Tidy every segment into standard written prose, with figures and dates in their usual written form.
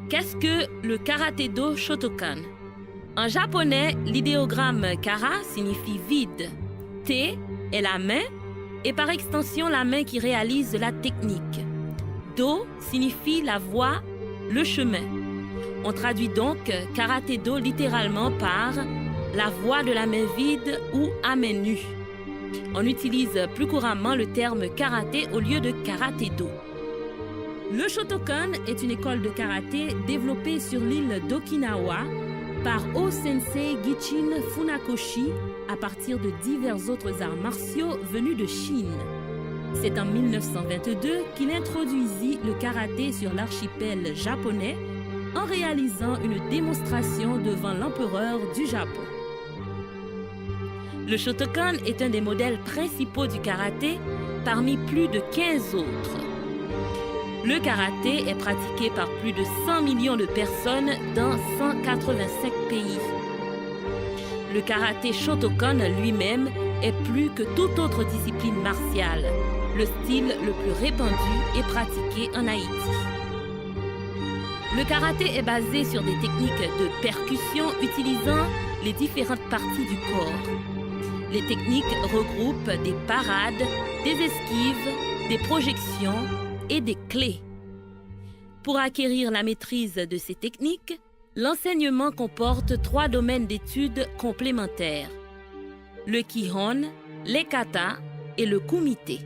Qu'est-ce que le karaté-do Shotokan? En japonais, l'idéogramme kara signifie vide. Te est la main et par extension la main qui réalise la technique. Do signifie la voie, le chemin. On traduit donc karaté-do littéralement par la voie de la main vide ou à main nue. On utilise plus couramment le terme karaté au lieu de karaté-do. Le Shotokan est une école de karaté développée sur l'île d'Okinawa par O-sensei Gichin Funakoshi à partir de divers autres arts martiaux venus de Chine. C'est en 1922 qu'il introduisit le karaté sur l'archipel japonais en réalisant une démonstration devant l'empereur du Japon. Le Shotokan est un des modèles principaux du karaté parmi plus de 15 autres. Le karaté est pratiqué par plus de 100 millions de personnes dans 185 pays. Le karaté Shotokan lui-même est plus que toute autre discipline martiale, le style le plus répandu et pratiqué en Haïti. Le karaté est basé sur des techniques de percussion utilisant les différentes parties du corps. Les techniques regroupent des parades, des esquives, des projections et des clés. Pour acquérir la maîtrise de ces techniques, l'enseignement comporte 3 domaines d'études complémentaires: le Kihon, les kata et le kumite.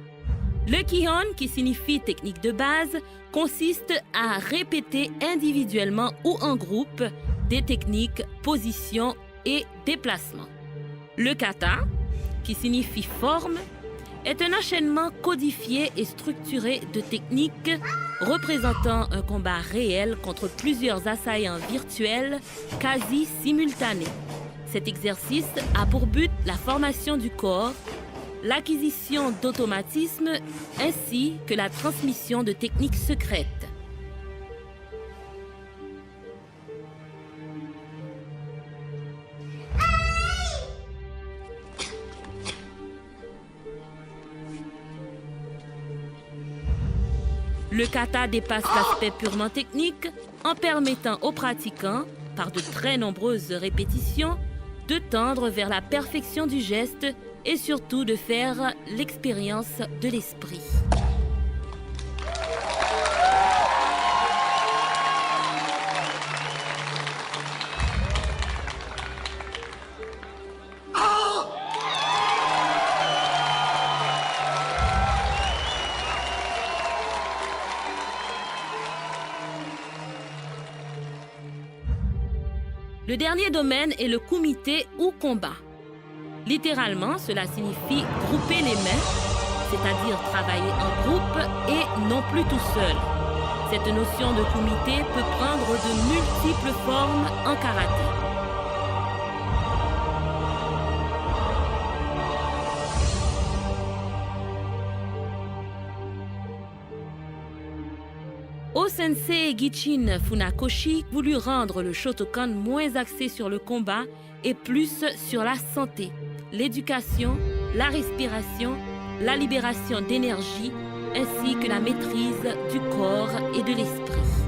Le Kihon, qui signifie technique de base, consiste à répéter individuellement ou en groupe des techniques, positions et déplacements. Le kata, qui signifie forme, est un enchaînement codifié et structuré de techniques représentant un combat réel contre plusieurs assaillants virtuels quasi simultanés. Cet exercice a pour but la formation du corps, l'acquisition d'automatismes ainsi que la transmission de techniques secrètes. Le kata dépasse l'aspect purement technique en permettant aux pratiquants, par de très nombreuses répétitions, de tendre vers la perfection du geste et surtout de faire l'expérience de l'esprit. Le dernier domaine est le kumite ou combat. Littéralement, cela signifie grouper les mains, c'est-à-dire travailler en groupe et non plus tout seul. Cette notion de kumite peut prendre de multiples formes en karaté. O-sensei Gichin Funakoshi voulut rendre le Shotokan moins axé sur le combat et plus sur la santé, l'éducation, la respiration, la libération d'énergie ainsi que la maîtrise du corps et de l'esprit.